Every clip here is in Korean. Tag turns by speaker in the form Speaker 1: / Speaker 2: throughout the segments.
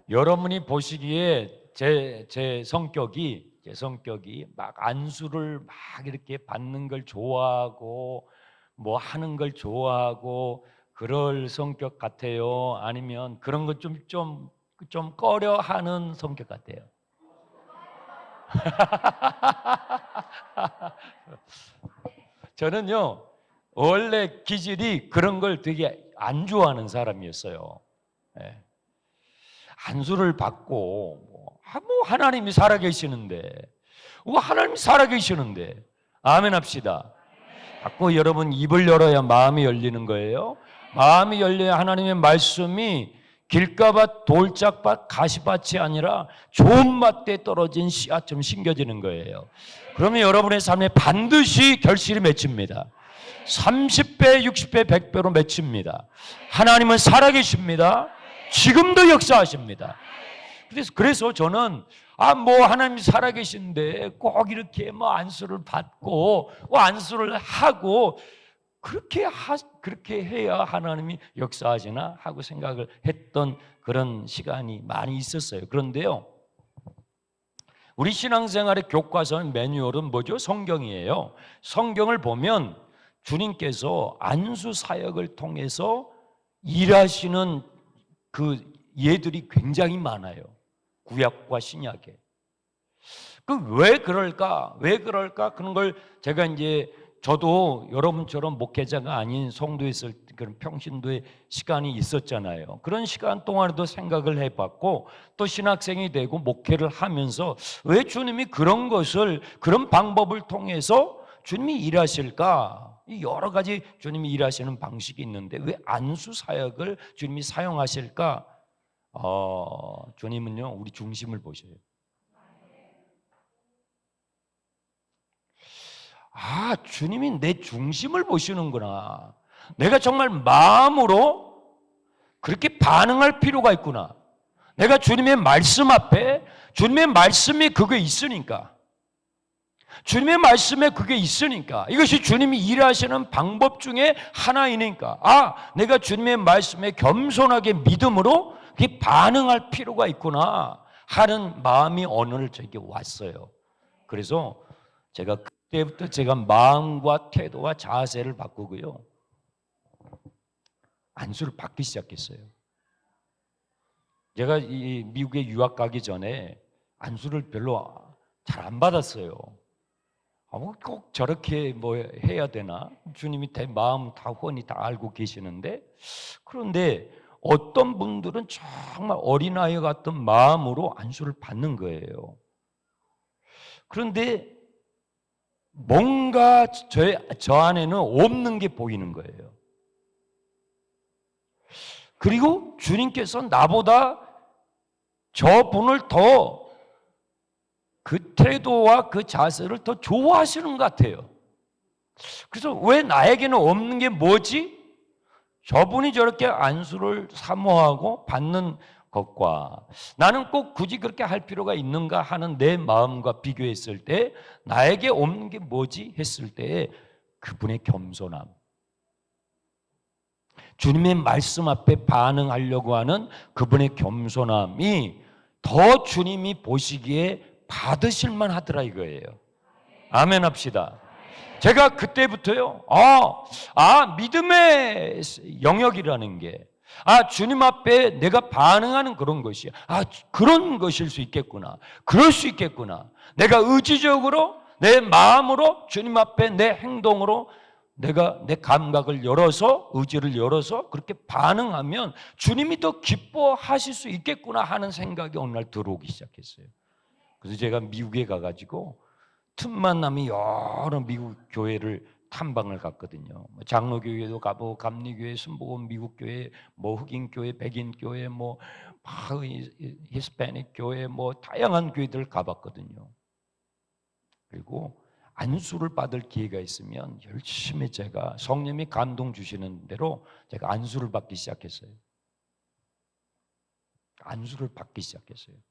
Speaker 1: 여러분이 보시기에 제 성격이 막 안수를 막 이렇게 받는 걸 좋아하고 뭐 하는 걸 좋아하고 그럴 성격 같아요? 아니면 그런 것 좀 꺼려하는 성격 같아요? 저는요, 원래 기질이 그런 걸 되게 안 좋아하는 사람이었어요. 예. 안수를 받고 뭐 하나님이 살아계시는데 하나님이 살아계시는데 아멘 합시다. 자꾸 여러분 입을 열어야 마음이 열리는 거예요. 마음이 열려야 하나님의 말씀이 길가밭, 돌짝밭, 가시밭이 아니라 좋은 맛대에 떨어진 씨앗처럼 심겨지는 거예요. 그러면 여러분의 삶에 반드시 결실이 맺힙니다. 30배, 60배, 100배로 맺힙니다. 하나님은 살아계십니다. 지금도 역사하십니다. 그래서 저는 뭐 하나님이 살아계신데 꼭 이렇게 뭐 안수를 받고 안수를 하고 그렇게 해야 하나님이 역사하시나 하고 생각을 했던 그런 시간이 많이 있었어요. 그런데요, 우리 신앙생활의 교과서는 매뉴얼은 뭐죠? 성경이에요. 성경을 보면 주님께서 안수 사역을 통해서 일하시는 그 예들이 굉장히 많아요. 구약과 신약에. 왜 그럴까? 그런 걸 제가 이제 저도 여러분처럼 목회자가 아닌 성도에 있을 그런 평신도의 시간이 있었잖아요. 그런 시간 동안에도 생각을 해봤고 또 신학생이 되고 목회를 하면서 왜 주님이 그런 방법을 통해서 주님이 일하실까? 여러 가지 주님이 일하시는 방식이 있는데 왜 안수 사역을 주님이 사용하실까? 주님은요, 우리 중심을 보셔요. 주님이 내 중심을 보시는구나. 내가 정말 마음으로 그렇게 반응할 필요가 있구나. 내가 주님의 말씀 앞에, 주님의 말씀이 그게 있으니까, 이것이 주님이 일하시는 방법 중에 하나이니까, 내가 주님의 말씀에 겸손하게 믿음으로 반응할 필요가 있구나 하는 마음이 어느 날 저에게 왔어요. 그래서 제가 그때부터 제가 마음과 태도와 자세를 바꾸고요, 안수를 받기 시작했어요. 제가 이 미국에 유학 가기 전에 안수를 별로 잘 안 받았어요. 꼭 저렇게 뭐 해야 되나? 주님이 내 마음 다 훤히 다 알고 계시는데, 그런데 어떤 분들은 정말 어린아이 같은 마음으로 안수를 받는 거예요. 그런데 뭔가 저 안에는 없는 게 보이는 거예요. 그리고 주님께서 나보다 저분을 더 그 태도와 그 자세를 더 좋아하시는 것 같아요. 그래서 왜 나에게는 없는 게 뭐지? 저분이 저렇게 안수를 사모하고 받는 것과 나는 꼭 굳이 그렇게 할 필요가 있는가 하는 내 마음과 비교했을 때 나에게 없는 게 뭐지? 했을 때 그분의 겸손함, 주님의 말씀 앞에 반응하려고 하는 그분의 겸손함이 더 주님이 보시기에 받으실만 하더라 이거예요. 아멘 합시다. 제가 그때부터요, 믿음의 영역이라는 게, 주님 앞에 내가 반응하는 그런 것이, 그런 것일 수 있겠구나. 그럴 수 있겠구나. 내가 의지적으로, 내 마음으로, 주님 앞에 내 행동으로 내가 내 감각을 열어서, 의지를 열어서 그렇게 반응하면 주님이 더 기뻐하실 수 있겠구나 하는 생각이 어느 날 들어오기 시작했어요. 그래서 제가 미국에 가가지고 틈만 나면 여러 미국 교회를 탐방을 갔거든요. 장로교회도 가보고, 감리교회, 순복음 미국교회, 흑인교회, 백인교회, 히스패닉 교회, 다양한 교회들을 가봤거든요. 그리고 안수를 받을 기회가 있으면 열심히 제가 성령이 감동 주시는 대로 제가 안수를 받기 시작했어요.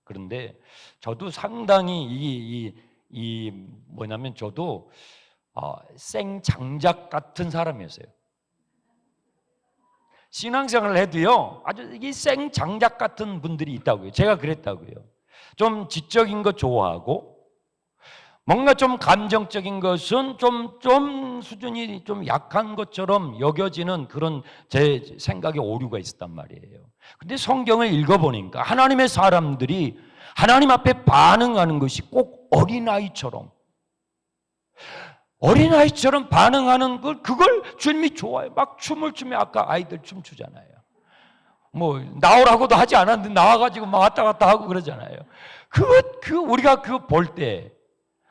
Speaker 1: 그런데 저도 상당히 저도 생장작 같은 사람이었어요. 신앙생활을 해도요, 아주 이 생장작 같은 분들이 있다고요. 제가 그랬다고요. 좀 지적인 거 좋아하고, 뭔가 좀 감정적인 것은 좀 수준이 좀 약한 것처럼 여겨지는 그런 제 생각에 오류가 있었단 말이에요. 근데 성경을 읽어보니까 하나님의 사람들이 하나님 앞에 반응하는 것이 꼭 어린아이처럼 반응하는 그걸 주님이 좋아해요. 막 춤을 추며 아까 아이들 춤추잖아요. 뭐 나오라고도 하지 않았는데 나와가지고 막 왔다 갔다 하고 그러잖아요. 우리가 그거 볼 때,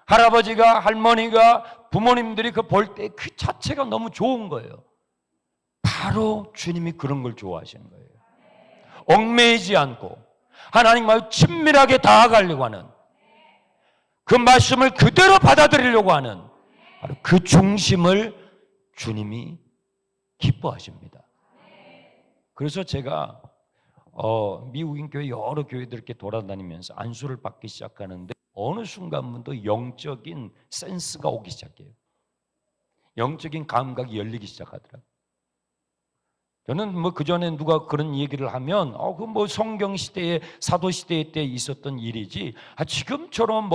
Speaker 1: 할아버지가, 할머니가, 부모님들이 그 볼 때 그 자체가 너무 좋은 거예요. 바로 주님이 그런 걸 좋아하시는 거예요. 얽매이지 않고 하나님과 친밀하게 다가가려고 하는, 그 말씀을 그대로 받아들이려고 하는 바로 그 중심을 주님이 기뻐하십니다. 그래서 제가 미국인 교회 여러 교회들 이렇게 돌아다니면서 안수를 받기 시작하는데 어느 순간부터 영적인 센스가 오기 시작해요. 영적인 감각이 열리기 시작하더라고요. 저는 뭐 그전에 누가 그런 얘기를 하면 그 뭐 성경 시대에, 사도 시대 때 있었던 일이지, 지금처럼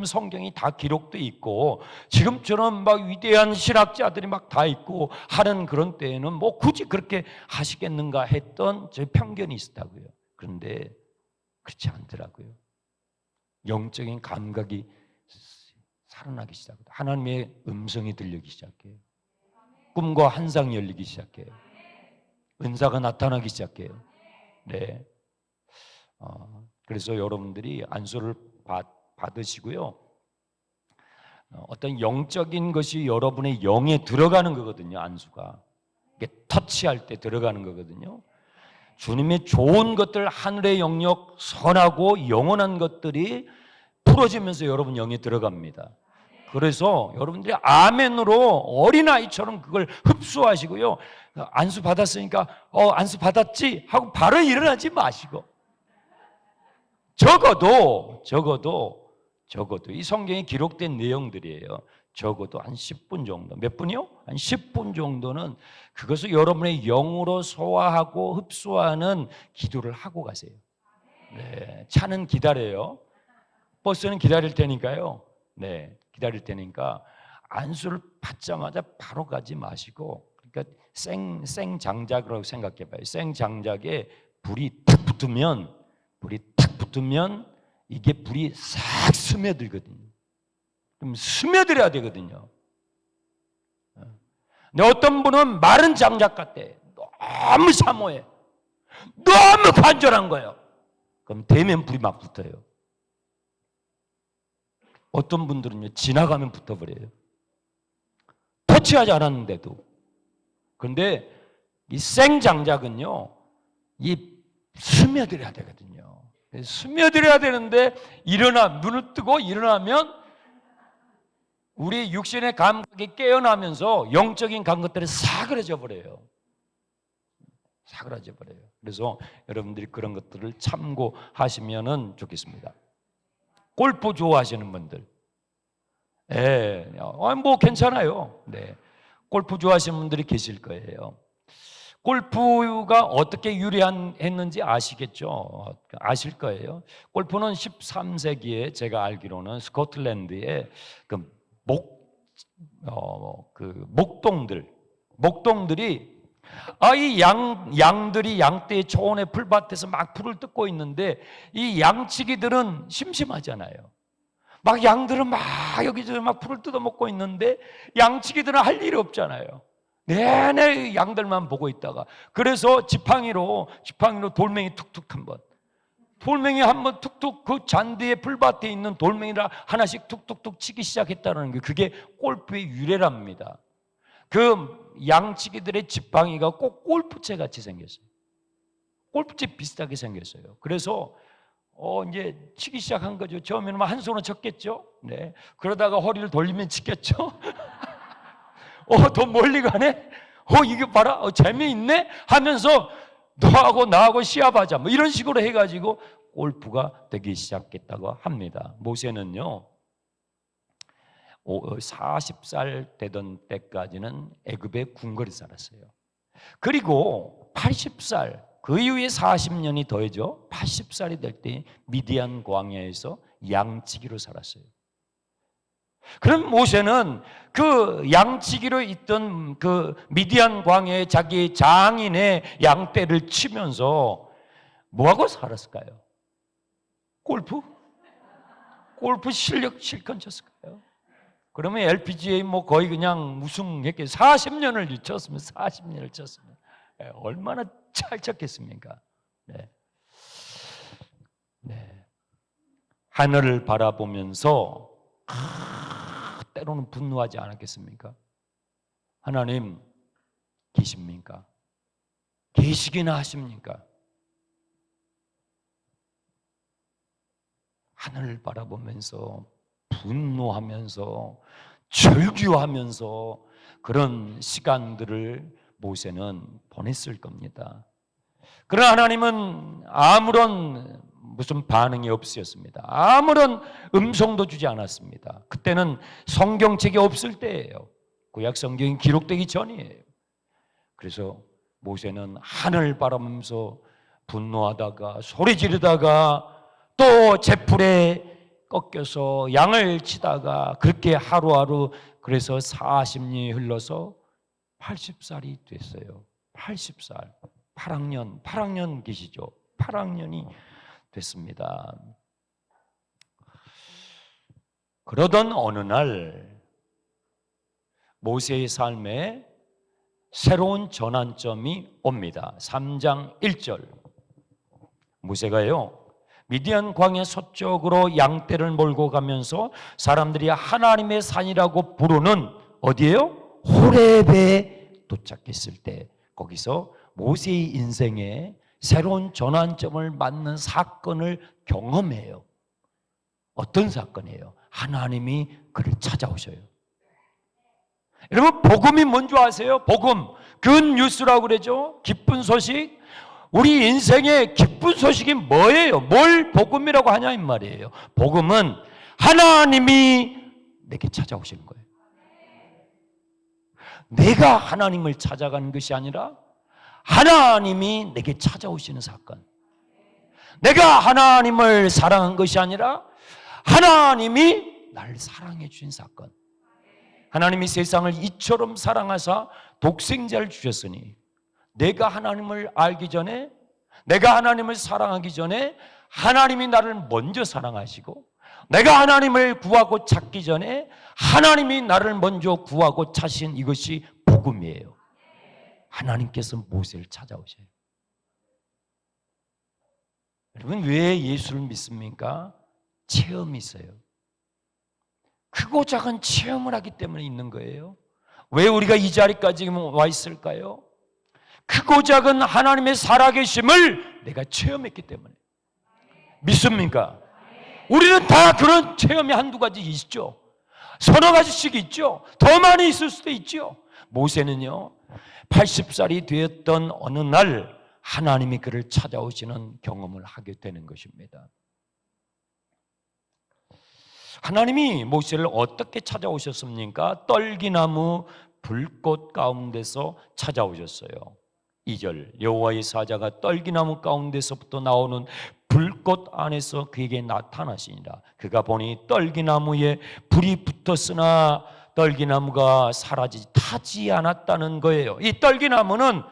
Speaker 1: 성경이 다 기록돼 있고 지금처럼 막 위대한 신학자들이 막 다 있고 하는 그런 때에는 뭐 굳이 그렇게 하시겠는가 했던 제 편견이 있었다고요. 그런데 그렇지 않더라고요. 영적인 감각이 살아나기 시작해요. 하나님의 음성이 들리기 시작해요. 꿈과 환상이 열리기 시작해요. 은사가 나타나기 시작해요. 네. 그래서 여러분들이 안수를 받으시고요. 어떤 영적인 것이 여러분의 영에 들어가는 거거든요. 안수가. 이게 터치할 때 들어가는 거거든요. 주님의 좋은 것들, 하늘의 영역, 선하고 영원한 것들이 풀어지면서 여러분 영에 들어갑니다. 그래서 여러분들이 아멘으로 어린아이처럼 그걸 흡수하시고요. 안수 받았으니까 안수 받았지 하고 바로 일어나지 마시고, 적어도 이 성경에 기록된 내용들이에요. 적어도 한 10분 정도. 몇 분이요? 한 10분 정도는 그것을 여러분의 영으로 소화하고 흡수하는 기도를 하고 가세요. 네, 차는 기다려요. 버스는 기다릴 테니까요. 네, 기다릴 테니까 안수를 받자마자 바로 가지 마시고, 그러니까 생장작이라고 생각해 봐요. 생장작에 불이 탁 붙으면 이게 불이 싹 스며들거든요. 그럼 스며들어야 되거든요. 근데 어떤 분은 마른 장작 같아. 너무 사모해. 너무 간절한 거예요. 그럼 대면 불이 막 붙어요. 어떤 분들은요, 지나가면 붙어버려요. 터치하지 않았는데도. 그런데 이 생장작은요, 이 스며들어야 되거든요. 스며들어야 되는데 눈을 뜨고 일어나면 우리 육신의 감각이 깨어나면서 영적인 감각들이 사그라져 버려요. 사그라져 버려요. 그래서 여러분들이 그런 것들을 참고하시면 좋겠습니다. 골프 좋아하시는 분들, 뭐 괜찮아요. 네, 골프 좋아하시는 분들이 계실 거예요. 골프가 어떻게 유래했는지 아시겠죠? 아실 거예요. 골프는 13세기에 제가 알기로는 스코틀랜드의 목동들이 이 양들이 양떼의 초원의 풀밭에서 막 풀을 뜯고 있는데 이 양치기들은 심심하잖아요. 막 양들은 막 여기저기 막 풀을 뜯어 먹고 있는데 양치기들은 할 일이 없잖아요. 내내 양들만 보고 있다가, 그래서 지팡이로 돌멩이 툭툭 돌멩이 한번 툭툭, 그 잔디의 풀밭에 있는 돌멩이를 하나씩 툭툭툭 치기 시작했다는 게, 그게 골프의 유래랍니다. 그 양치기들의 지팡이가 꼭 골프채 같이 생겼어요. 골프채 비슷하게 생겼어요. 그래서 이제 치기 시작한 거죠. 처음에는 한 손으로 쳤겠죠. 네. 그러다가 허리를 돌리면 치겠죠. 더 멀리 가네. 이게 봐라. 재미있네 하면서 너하고 나하고 시합하자. 뭐 이런 식으로 해가지고 골프가 되기 시작했다고 합니다. 모세는요, 40살 되던 때까지는 애굽의 궁궐에 살았어요. 그리고 80살, 그 이후에 40년이 더해져 80살이 될 때 미디안 광야에서 양치기로 살았어요. 그럼 모세는 그 양치기로 있던 그 미디안 광야에 자기 장인의 양떼를 치면서 뭐하고 살았을까요? 골프 실력 실컷 쳤을까요? 그러면 LPGA 뭐 거의 그냥 우승했겠 40년을 쳤으면 40년을 쳤으면 얼마나 잘 쳤겠습니까? 네. 네. 하늘을 바라보면서 때로는 분노하지 않았겠습니까? 하나님 계십니까? 계시기나 하십니까? 하늘을 바라보면서 분노하면서 절규하면서 그런 시간들을 모세는 보냈을 겁니다. 그러나 하나님은 아무런 무슨 반응이 없으셨습니다. 아무런 음성도 주지 않았습니다. 그때는 성경책이 없을 때예요. 구약 성경이 기록되기 전이에요. 그래서 모세는 하늘을 바라보면서 분노하다가 소리 지르다가 또 제풀에 꺾여서 양을 치다가 그렇게 하루하루 그래서 40년이 흘러서 80살이 됐어요. 80살. 8학년 계시죠? 8학년이 됐습니다. 그러던 어느 날 모세의 삶에 새로운 전환점이 옵니다. 3장 1절. 모세가요 미디안 광야 서쪽으로 양떼를 몰고 가면서 사람들이 하나님의 산이라고 부르는 어디예요? 호렙에 도착했을 때 거기서 모세의 인생에 새로운 전환점을 맞는 사건을 경험해요. 어떤 사건이에요? 하나님이 그를 찾아오셔요. 여러분 복음이 뭔지 아세요? 복음, 굿뉴스라고 그러죠. 기쁜 소식. 우리 인생의 기쁜 소식이 뭐예요? 뭘 복음이라고 하냐 이 말이에요. 복음은 하나님이 내게 찾아오시는 거예요. 내가 하나님을 찾아가는 것이 아니라 하나님이 내게 찾아오시는 사건. 내가 하나님을 사랑한 것이 아니라 하나님이 나를 사랑해 주신 사건. 하나님이 세상을 이처럼 사랑하사 독생자를 주셨으니 내가 하나님을 알기 전에, 내가 하나님을 사랑하기 전에 하나님이 나를 먼저 사랑하시고, 내가 하나님을 구하고 찾기 전에 하나님이 나를 먼저 구하고 찾으신 이것이 복음이에요. 하나님께서 모세를 찾아오셔요. 여러분 왜 예수를 믿습니까? 체험이 있어요. 크고 작은 체험을 하기 때문에 있는 거예요. 왜 우리가 이 자리까지 와 있을까요? 크고 작은 하나님의 살아계심을 내가 체험했기 때문에. 믿습니까? 우리는 다 그런 체험이 한두 가지 있죠. 서너 가지씩 있죠. 더 많이 있을 수도 있죠. 모세는요 80살이 되었던 어느 날 하나님이 그를 찾아오시는 경험을 하게 되는 것입니다. 하나님이 모세를 어떻게 찾아오셨습니까? 떨기나무 불꽃 가운데서 찾아오셨어요. 2절 여호와의 사자가 떨기나무 가운데서부터 나오는 불꽃 안에서 그에게 나타나시니라. 그가 보니 떨기나무에 불이 붙었으나 떨기나무가 타지 않았다는 거예요. 이 떨기나무는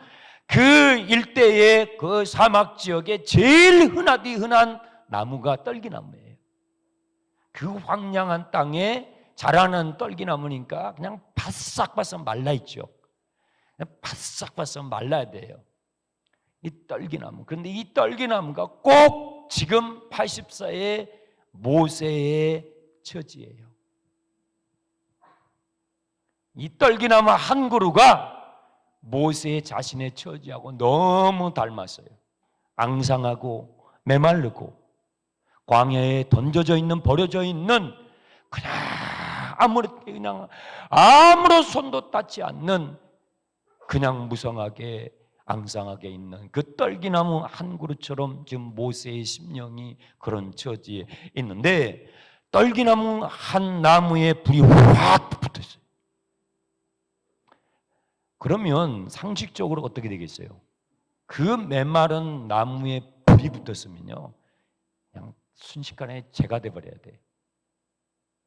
Speaker 1: 그 일대의 그 사막 지역에 제일 흔한 나무가 떨기나무예요. 그 황량한 땅에 자라는 떨기나무니까 그냥 바싹바싹 말라있죠. 바싹바싹 말라야 돼요. 이 떨기나무. 그런데 이 떨기나무가 꼭 지금 80세의 모세의 처지예요. 이 떨기나무 한 그루가 모세 자신의 처지하고 너무 닮았어요. 앙상하고 메마르고 광야에 던져져 있는 버려져 있는 그냥 아무런 손도 닿지 않는 그냥 무성하게 앙상하게 있는 그 떨기나무 한 그루처럼 지금 모세의 심령이 그런 처지에 있는데 떨기나무 한 나무에 불이 확 붙었어요. 그러면 상식적으로 어떻게 되겠어요? 그 메마른 나무에 불이 붙었으면요, 그냥 순식간에 재가 돼버려야 돼.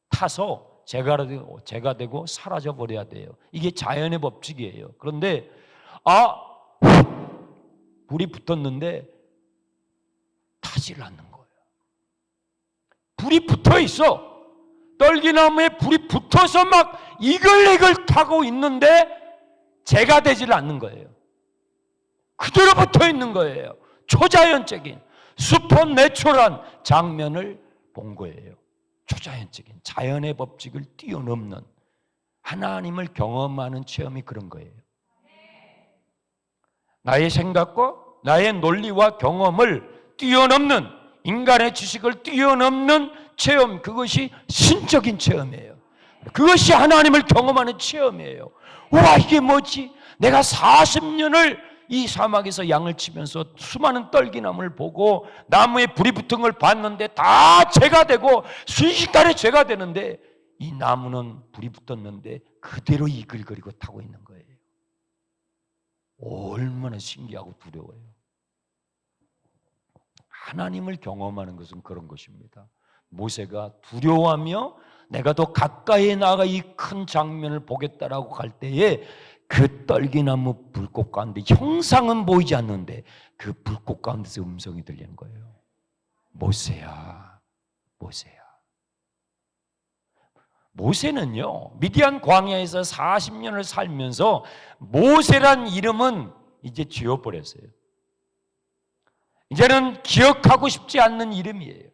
Speaker 1: 타서 재가 되고 사라져 버려야 돼요. 이게 자연의 법칙이에요. 그런데 불이 붙었는데 타지를 않는 거예요. 불이 붙어 있어. 떨기나무에 불이 붙어서 막 이글이글 타고 있는데 재가 되질 않는 거예요. 그대로 붙어 있는 거예요. 초자연적인 슈퍼내추럴한 장면을 본 거예요. 초자연적인 자연의 법칙을 뛰어넘는 하나님을 경험하는 체험이 그런 거예요. 나의 생각과 나의 논리와 경험을 뛰어넘는, 인간의 지식을 뛰어넘는 체험, 그것이 신적인 체험이에요. 그것이 하나님을 경험하는 체험이에요. 와, 이게 뭐지? 내가 40년을 이 사막에서 양을 치면서 수많은 떨기나무를 보고 나무에 불이 붙은 걸 봤는데 다 죄가 되고 순식간에 죄가 되는데, 이 나무는 불이 붙었는데 그대로 이글거리고 타고 있는 거예요. 얼마나 신기하고 두려워요. 하나님을 경험하는 것은 그런 것입니다. 모세가 두려워하며 내가 더 가까이 나가 이 큰 장면을 보겠다라고 갈 때에 그 떨기나무 불꽃 가운데, 형상은 보이지 않는데 그 불꽃 가운데서 음성이 들리는 거예요. 모세야, 모세야. 모세는요, 미디안 광야에서 40년을 살면서 모세란 이름은 이제 지워버렸어요. 이제는 기억하고 싶지 않는 이름이에요.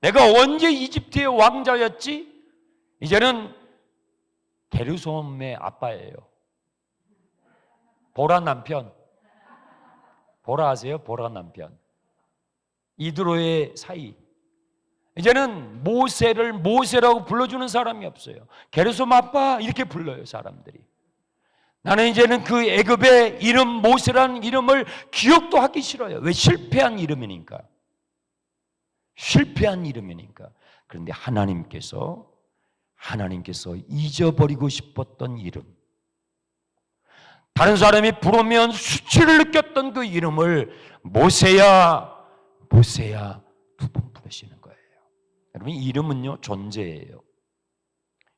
Speaker 1: 내가 언제 이집트의 왕자였지? 이제는 게르솜의 아빠예요. 보라 남편. 보라 아세요? 보라 남편. 이드로의 사이. 이제는 모세를 모세라고 불러주는 사람이 없어요. 게르솜 아빠 이렇게 불러요, 사람들이. 나는 이제는 그 애굽의 이름 모세라는 이름을 기억도 하기 싫어요. 왜? 실패한 이름이니까. 실패한 이름이니까. 그런데 하나님께서 잊어버리고 싶었던 이름, 다른 사람이 부르면 수치를 느꼈던 그 이름을 모세야, 모세야 두 번 부르시는 거예요. 여러분, 이름은요 존재예요.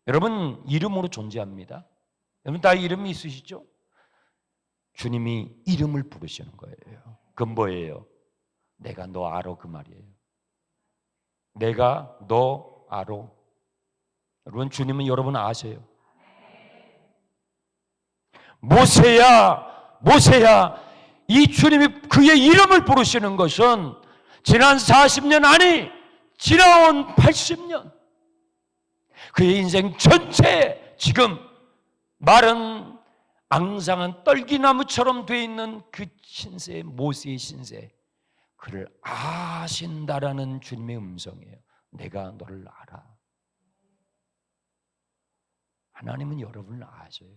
Speaker 1: 여러분, 이름으로 존재합니다. 여러분 다 이름이 있으시죠? 주님이 이름을 부르시는 거예요. 그건 뭐예요? 내가 너 알아, 그 말이에요. 내가 너 알아. 여러분, 주님은 여러분 아세요. 모세야, 모세야. 이 주님이 그의 이름을 부르시는 것은 지난 40년, 아니 지나온 80년, 그의 인생 전체에 지금 마른 앙상한 떨기나무처럼 되어 있는 그 신세, 모세의 신세, 그를 아신다라는 주님의 음성이에요. 내가 너를 알아. 하나님은 여러분을 아셔요.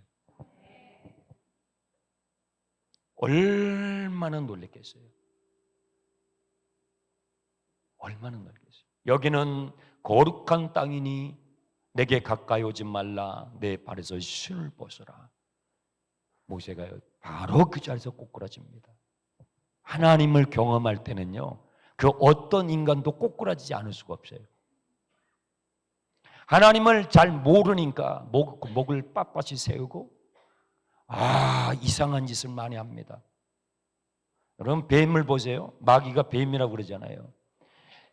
Speaker 1: 얼마나 놀랬겠어요. 얼마나 놀겠어요. 여기는 거룩한 땅이니 내게 가까이 오지 말라. 내 발에서 신을 벗어라. 모세가 바로 그 자리에서 꼬꾸라집니다. 하나님을 경험할 때는요, 그 어떤 인간도 꼬꾸라지지 않을 수가 없어요. 하나님을 잘 모르니까 목을 빳빳이 세우고 이상한 짓을 많이 합니다. 여러분, 뱀을 보세요. 마귀가 뱀이라고 그러잖아요.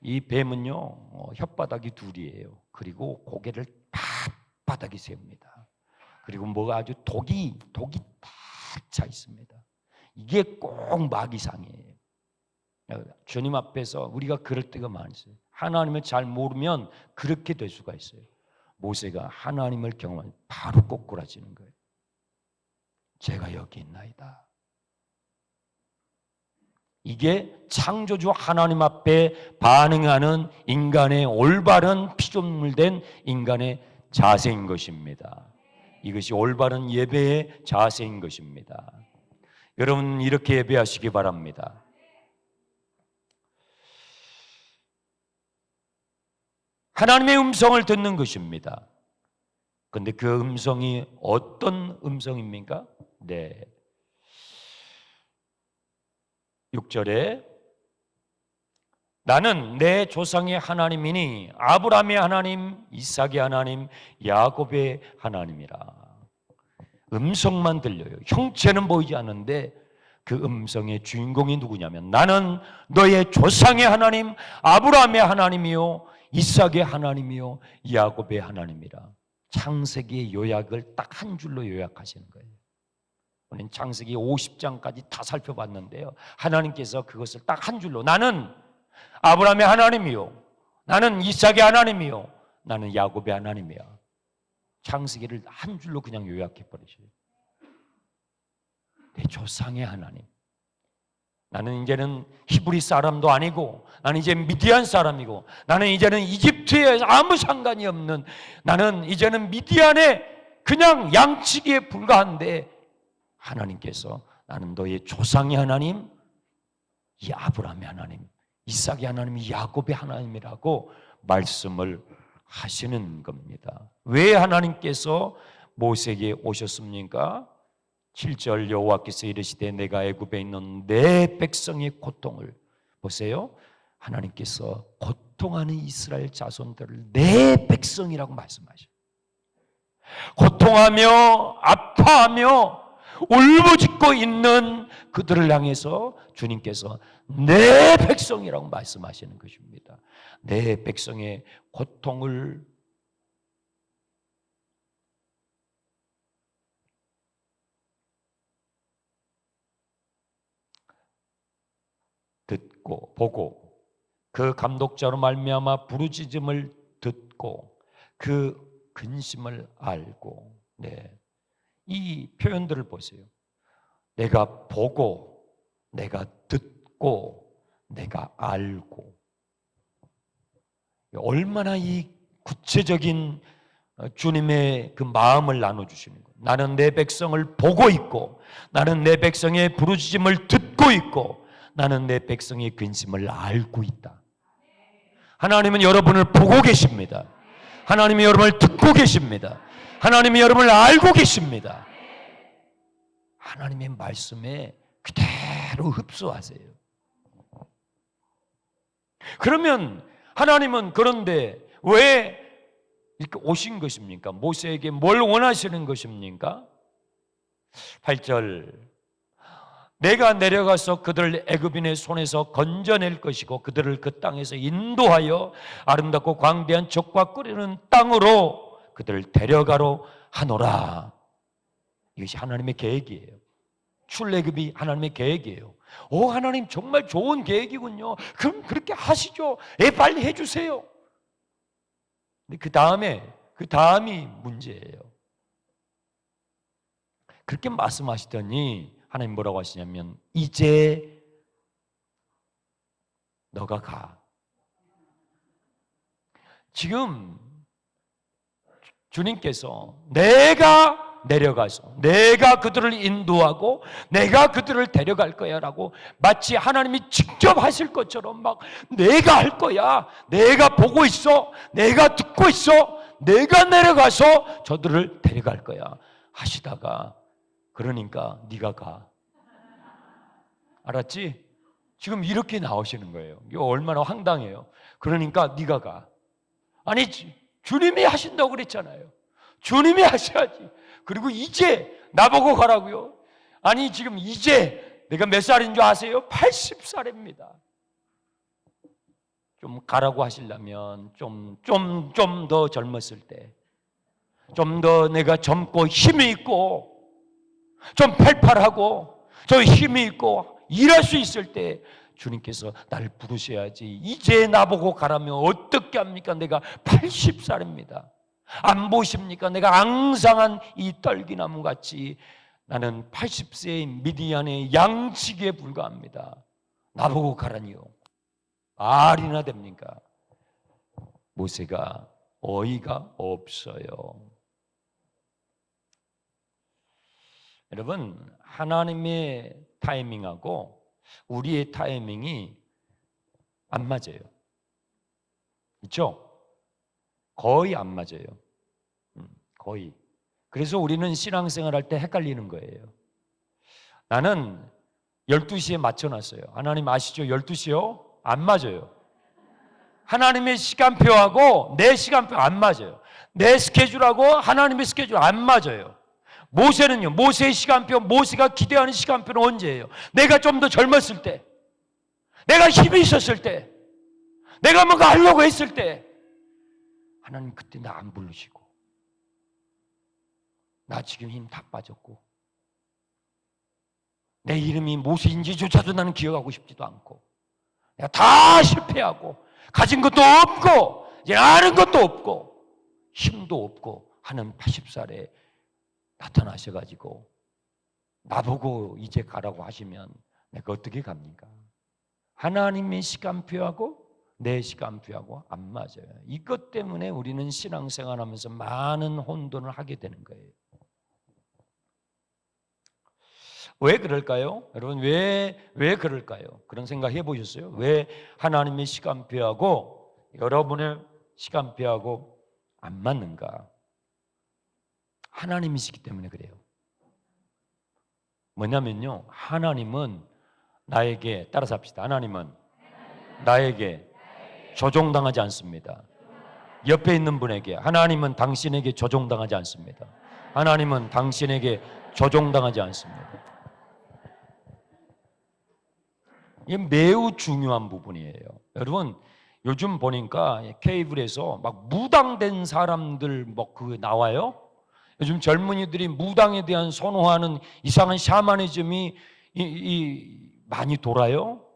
Speaker 1: 이 뱀은요 혓바닥이 둘이에요. 그리고 고개를 바닥에 세웁니다. 그리고 뭐가 아주 독이 딱 차 있습니다. 이게 꼭 마귀상이에요. 주님 앞에서 우리가 그럴 때가 많으세요. 하나님을 잘 모르면 그렇게 될 수가 있어요. 모세가 하나님을 경험하면 바로 꼬꾸라지는 거예요. 제가 여기 있나이다. 이게 창조주 하나님 앞에 반응하는 인간의 올바른 피조물된 인간의 자세인 것입니다. 이것이 올바른 예배의 자세인 것입니다. 여러분, 이렇게 예배하시기 바랍니다. 하나님의 음성을 듣는 것입니다. 근데 그 음성이 어떤 음성입니까? 네. 6절에 나는 내 조상의 하나님이니 아브라함의 하나님, 이삭의 하나님, 야곱의 하나님이라. 음성만 들려요. 형체는 보이지 않는데 그 음성의 주인공이 누구냐면 나는 너의 조상의 하나님, 아브라함의 하나님이요, 이삭의 하나님이요, 야곱의 하나님이라. 창세기의 요약을 딱 한 줄로 요약하시는 거예요. 우리는 창세기 50장까지 다 살펴봤는데요, 하나님께서 그것을 딱 한 줄로 나는 아브라함의 하나님이요, 나는 이삭의 하나님이요, 나는 야곱의 하나님이야. 창세기를 한 줄로 그냥 요약해 버리셔요. 내 조상의 하나님. 나는 이제는 히브리 사람도 아니고, 나는 이제 미디안 사람이고, 나는 이제는 이집트에 아무 상관이 없는, 나는 이제는 미디안의 그냥 양치기에 불과한데 하나님께서 나는 너의 조상의 하나님, 이 아브라함의 하나님, 이삭의 하나님, 야곱의 하나님이라고 말씀을 하시는 겁니다. 왜 하나님께서 모세에게 오셨습니까? 7절 여호와께서 이르시되 내가 애굽에 있는 내 백성의 고통을 보세요. 하나님께서 고통하는 이스라엘 자손들을 내 백성이라고 말씀하셔요. 고통하며 아파하며 울부짖고 있는 그들을 향해서 주님께서 내 백성이라고 말씀하시는 것입니다. 내 백성의 고통을 듣고 보고 그 감독자로 말미암아 부르짖음을 듣고 그 근심을 알고, 네, 이 표현들을 보세요. 내가 보고, 내가 듣고, 내가 알고. 얼마나 이 구체적인 주님의 그 마음을 나눠주시는 거예요. 나는 내 백성을 보고 있고, 나는 내 백성의 부르짖음을 듣고 있고, 나는 내 백성의 근심을 알고 있다. 하나님은 여러분을 보고 계십니다. 하나님이 여러분을 듣고 계십니다. 하나님이 여러분을 알고 계십니다. 하나님의 말씀에 그대로 흡수하세요. 그러면 하나님은 그런데 왜 이렇게 오신 것입니까? 모세에게 뭘 원하시는 것입니까? 8절 내가 내려가서 그들을 애굽인의 손에서 건져낼 것이고 그들을 그 땅에서 인도하여 아름답고 광대한 젖과 끓이는 땅으로 그들을 데려가러 하노라. 이것이 하나님의 계획이에요. 출애굽이 하나님의 계획이에요. 오, 하나님 정말 좋은 계획이군요. 그럼 그렇게 하시죠. 빨리 해주세요. 근데 그 다음이 문제예요. 그렇게 말씀하시더니 하나님 뭐라고 하시냐면 이제 너가 가. 지금 주님께서 내가 내려가서 내가 그들을 인도하고 내가 그들을 데려갈 거야 라고 마치 하나님이 직접 하실 것처럼 막 내가 할 거야, 내가 보고 있어, 내가 듣고 있어, 내가 내려가서 저들을 데려갈 거야 하시다가 그러니까 네가 가. 알았지? 지금 이렇게 나오시는 거예요. 이거 얼마나 황당해요. 그러니까 네가 가. 아니 주님이 하신다고 그랬잖아요. 주님이 하셔야지. 그리고 이제 나보고 가라고요? 아니 지금 이제 내가 몇 살인 줄 아세요? 80살입니다. 좀 가라고 하시려면 좀 더 젊었을 때, 좀 더 내가 젊고 힘이 있고 좀 팔팔하고 좀 힘이 있고 일할 수 있을 때 주님께서 나를 부르셔야지. 이제 나보고 가라면 어떻게 합니까? 내가 80살입니다. 안 보십니까? 내가 앙상한 이 떨기나무 같이 나는 80세의 미디안의 양치기에 불과합니다. 나보고 가라니요. 말이나 됩니까? 모세가 어이가 없어요. 여러분, 하나님의 타이밍하고 우리의 타이밍이 안 맞아요. 그렇죠? 거의 안 맞아요. 거의. 그래서 우리는 신앙생활 할 때 헷갈리는 거예요. 나는 12시에 맞춰놨어요. 하나님 아시죠? 12시요? 안 맞아요. 하나님의 시간표하고 내 시간표 안 맞아요. 내 스케줄하고 하나님의 스케줄 안 맞아요. 모세는요, 모세의 시간표, 모세가 기대하는 시간표는 언제예요? 내가 좀 더 젊었을 때, 내가 힘이 있었을 때, 내가 뭔가 하려고 했을 때, 하나님 그때 나 안 부르시고, 나 지금 힘 다 빠졌고, 내 이름이 모세인지조차도 나는 기억하고 싶지도 않고, 내가 다 실패하고, 가진 것도 없고, 이제 아는 것도 없고, 힘도 없고 하는 80살에 나타나셔가지고 나보고 이제 가라고 하시면 내가 어떻게 갑니까? 하나님의 시간표하고 내 시간표하고 안 맞아요. 이것 때문에 우리는 신앙생활하면서 많은 혼돈을 하게 되는 거예요. 왜 그럴까요? 여러분 왜 그럴까요? 그런 생각 해보셨어요? 왜 하나님의 시간표하고 여러분의 시간표하고 안 맞는가? 하나님이시기 때문에 그래요. 뭐냐면요, 하나님은 나에게, 따라서 합시다. 하나님은 나에게 조종당하지 않습니다. 옆에 있는 분에게, 하나님은 당신에게 조종당하지 않습니다. 하나님은 당신에게 조종당하지 않습니다. 이게 매우 중요한 부분이에요. 여러분 요즘 보니까 케이블에서 막 무당된 사람들 뭐 그거 나와요. 요즘 젊은이들이 무당에 대한 선호하는 이상한 샤머니즘이 많이 돌아요.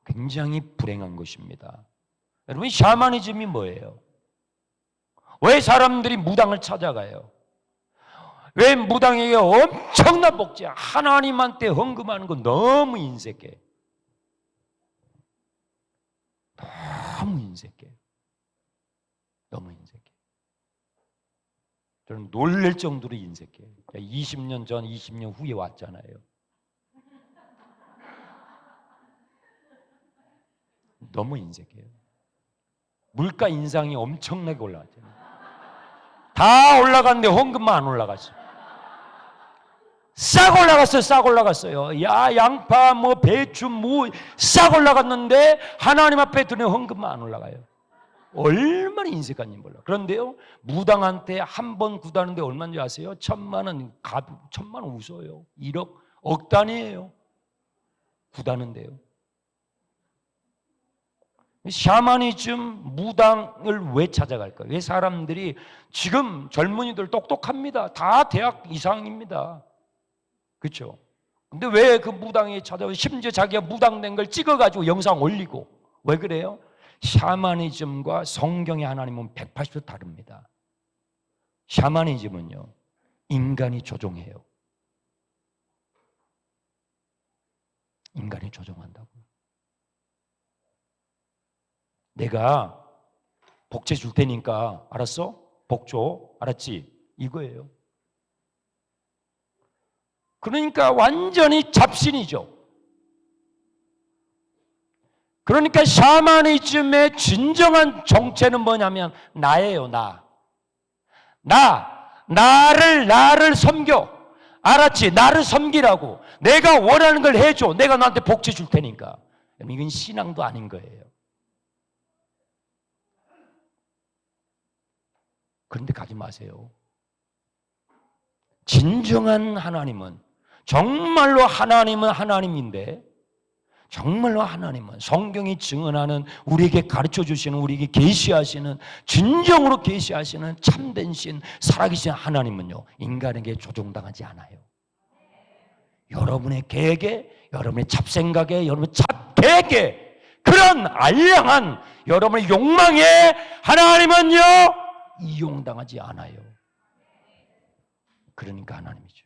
Speaker 1: 굉장히 불행한 것입니다. 여러분 샤머니즘이 뭐예요? 왜 사람들이 무당을 찾아가요? 왜 무당에게 엄청난 복지, 하나님한테 헌금하는 건 너무 인색해. 너무 인색해. 너무 인색해. 저는 놀랄 정도로 인색해. 20년 전, 20년 후에 왔잖아요. 너무 인색해요. 물가 인상이 엄청나게 올라갔잖아요. 다 올라갔는데 헌금만 안 올라갔어요. 싹 올라갔어요. 싹 올라갔어요. 야, 양파, 뭐 배추, 무 싹 올라갔는데 하나님 앞에 드는 헌금만 안 올라가요. 얼마나 인색한지 몰라. 그런데요, 무당한테 한 번 구다는데 얼마인지 아세요? 1,000만 원, 1,000만 원 웃어요. 1억, 억 단위예요. 구다는데요. 샤머니즘, 무당을 왜 찾아갈까요? 왜 사람들이 지금 젊은이들 똑똑합니다. 다 대학 이상입니다. 그렇죠? 근데 왜 그 무당에 찾아와? 심지어 자기가 무당된 걸 찍어가지고 영상 올리고. 왜 그래요? 샤머니즘과 성경의 하나님은 180도 다릅니다. 샤머니즘은요, 인간이 조종해요. 인간이 조종한다고. 내가 복제 줄 테니까 알았어? 복 줘. 알았지? 이거예요. 그러니까 완전히 잡신이죠. 그러니까 샤머니즘의 진정한 정체는 뭐냐면 나예요. 나를 섬겨. 알았지? 나를 섬기라고. 내가 원하는 걸 해줘. 내가 너한테 복지 줄 테니까. 이건 신앙도 아닌 거예요. 그런데 가지 마세요. 진정한 하나님은, 정말로 하나님은 하나님인데, 정말로 하나님은 성경이 증언하는, 우리에게 가르쳐 주시는, 우리에게 계시하시는, 진정으로 계시하시는 참된 신, 살아계신 하나님은요, 인간에게 조종당하지 않아요. 여러분의 계획에, 여러분의 잡생각에, 여러분의 잡계획에, 그런 알량한 여러분의 욕망에 하나님은요 이용당하지 않아요. 그러니까 하나님이죠.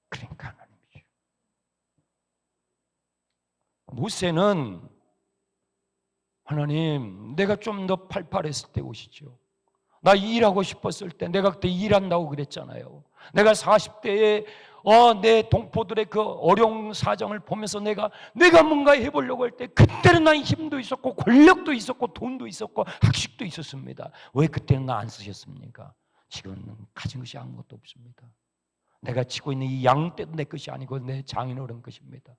Speaker 1: 그러니까 하나님이죠. 모세는 하나님, 내가 좀 더 팔팔했을 때 오시죠. 나 일하고 싶었을 때, 내가 그때 일한다고 그랬잖아요. 내가 40대에 내 동포들의 그 어려운 사정을 보면서 내가 뭔가 해보려고 할 때 그때는 나의 힘도 있었고 권력도 있었고 돈도 있었고 학식도 있었습니다. 왜 그때는 나 안 쓰셨습니까? 지금은 가진 것이 아무것도 없습니다. 내가 치고 있는 이 양떼도 내 것이 아니고 내 장인어른 것입니다.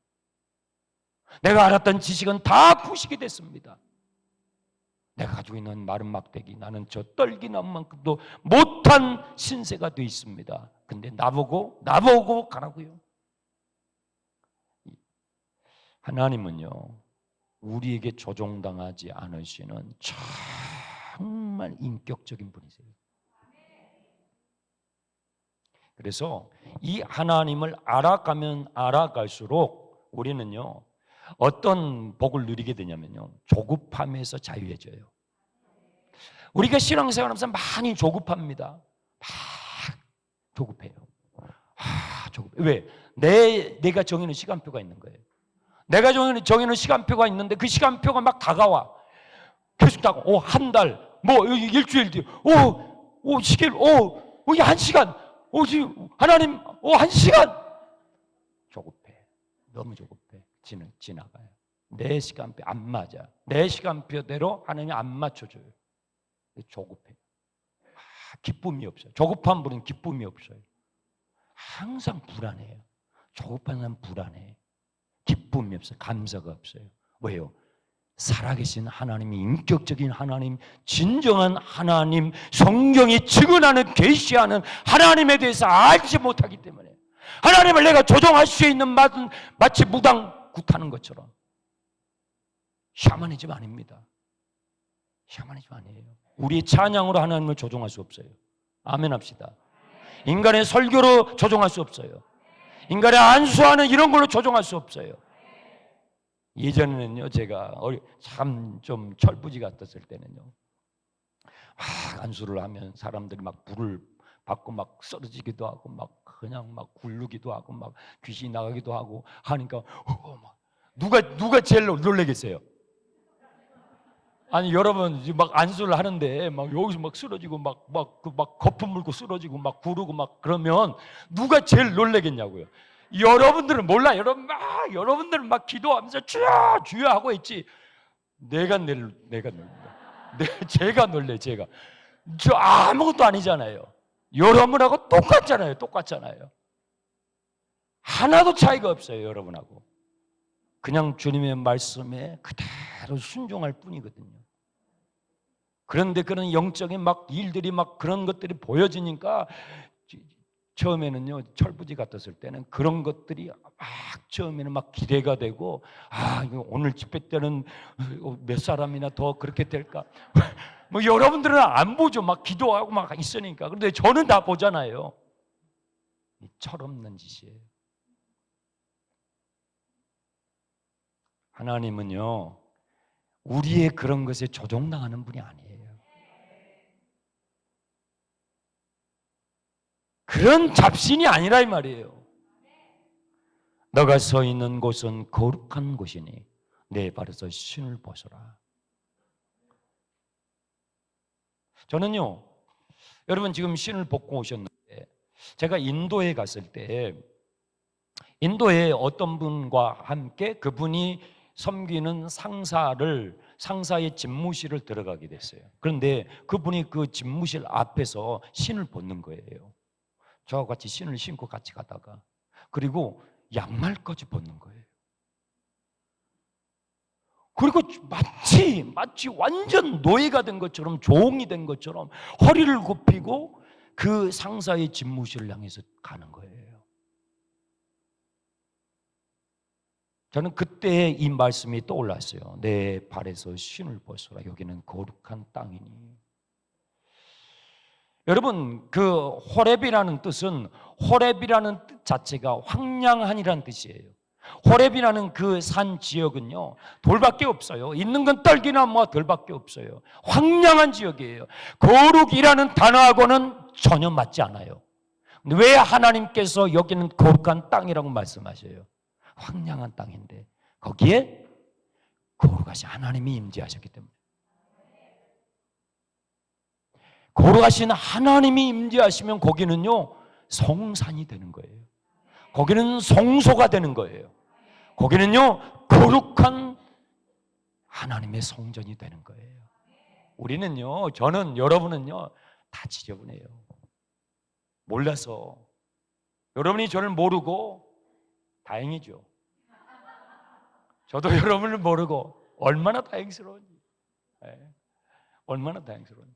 Speaker 1: 내가 알았던 지식은 다 부식이 됐습니다. 내가 가지고 있는 마른 막대기, 나는 저 떨기나무만큼도 못한 신세가 되어 있습니다. 근데 나보고 가라고요. 하나님은요, 우리에게 조종당하지 않으시는 정말 인격적인 분이세요. 그래서 이 하나님을 알아가면 알아갈수록 우리는요, 어떤 복을 누리게 되냐면요, 조급함에서 자유해져요. 우리가 신앙생활하면서 많이 조급합니다. 막 조급해요. 왜? 내가 정해놓은 시간표가 있는 거예요. 내가 정해놓은 시간표가 있는데 그 시간표가 막 다가와. 계속 다가와. 한 달, 일주일 뒤, 시계, 이게 1시간, 하나님, 1시간. 조급해. 너무 조급해. 지나가요. 내 시간표 안 맞아. 내 시간표대로 하나님이 안 맞춰줘요. 조급해. 기쁨이 없어요. 조급한 분은 기쁨이 없어요. 항상 불안해요. 조급한 사람은 불안해. 기쁨이 없어요. 감사가 없어요. 왜요? 살아계신 하나님이, 인격적인 하나님, 진정한 하나님, 성경이 증언하는, 계시하는 하나님에 대해서 알지 못하기 때문에 하나님을 내가 조종할 수 있는 맛은 마치 무당 굿하는 것처럼. 샤머니즘 아닙니다. 샤머니즘 아니에요. 우리의 찬양으로 하나님을 조종할 수 없어요. 아멘 합시다. 인간의 설교로 조종할 수 없어요. 인간의 안수하는 이런 걸로 조종할 수 없어요. 예전에는요, 제가 참 좀 철부지 같았을 때는요, 막 안수를 하면 사람들이 막 불을 받고 막 쓰러지기도 하고 막 그냥 막 굴르기도 하고 막 귀신이 나가기도 하고 하니까 막 누가 제일 놀라겠어요? 아니 여러분 막 안수를 하는데 막 여기서 막 쓰러지고 막 거품 물고 쓰러지고 막 구르고 막 그러면 누가 제일 놀라겠냐고요? 여러분들은 몰라. 여러분들은 막 기도하면서 주여 주여 하고 있지. 내가 놀래. 제가 놀래. 저 아무것도 아니잖아요. 여러분하고 똑같잖아요. 하나도 차이가 없어요. 여러분하고 그냥 주님의 말씀에 그대로 순종할 뿐이거든요. 그런데 그런 영적인 막 일들이 막 그런 것들이 보여지니까 처음에는요, 철부지 같았을 때는 그런 것들이 막 처음에는 막 기대가 되고, 이거 오늘 집회 때는 몇 사람이나 더 그렇게 될까? 뭐 여러분들은 안 보죠. 막 기도하고 막 있으니까. 그런데 저는 다 보잖아요. 철없는 짓이에요. 하나님은요, 우리의 그런 것에 조종당하는 분이 아니에요. 그런 잡신이 아니라 이 말이에요. 너가 서 있는 곳은 거룩한 곳이니 내 발에서 신을 벗어라. 저는요, 여러분 지금 신을 벗고 오셨는데 제가 인도에 갔을 때 인도에 어떤 분과 함께 그분이 섬기는 상사의 집무실을 들어가게 됐어요. 그런데 그분이 그 집무실 앞에서 신을 벗는 거예요. 저와 같이 신을 신고 같이 가다가 그리고 양말까지 벗는 거예요. 그리고 마치 완전 노예가 된 것처럼 종이 된 것처럼 허리를 굽히고 그 상사의 집무실을 향해서 가는 거예요. 저는 그때 이 말씀이 떠올랐어요. 내 발에서 신을 벗어라. 여기는 거룩한 땅이니. 여러분, 그 호렙이라는 뜻은 호렙이라는 뜻 자체가 황량한이라는 뜻이에요. 호렙이라는 그 산 지역은요, 돌밖에 없어요. 있는 건 떨기나무와 돌밖에 없어요. 황량한 지역이에요. 거룩이라는 단어하고는 전혀 맞지 않아요. 근데 왜 하나님께서 여기는 거룩한 땅이라고 말씀하셔요? 황량한 땅인데 거기에 거룩하신 하나님이 임재하셨기 때문에. 거룩하신 하나님이 임재하시면 거기는요, 성산이 되는 거예요. 거기는 성소가 되는 거예요. 거기는요, 거룩한 하나님의 성전이 되는 거예요. 우리는요, 저는, 여러분은요, 다 지저분해요. 몰라서. 여러분이 저를 모르고 다행이죠. 저도 여러분을 모르고 얼마나 다행스러운지. 얼마나 다행스러운지.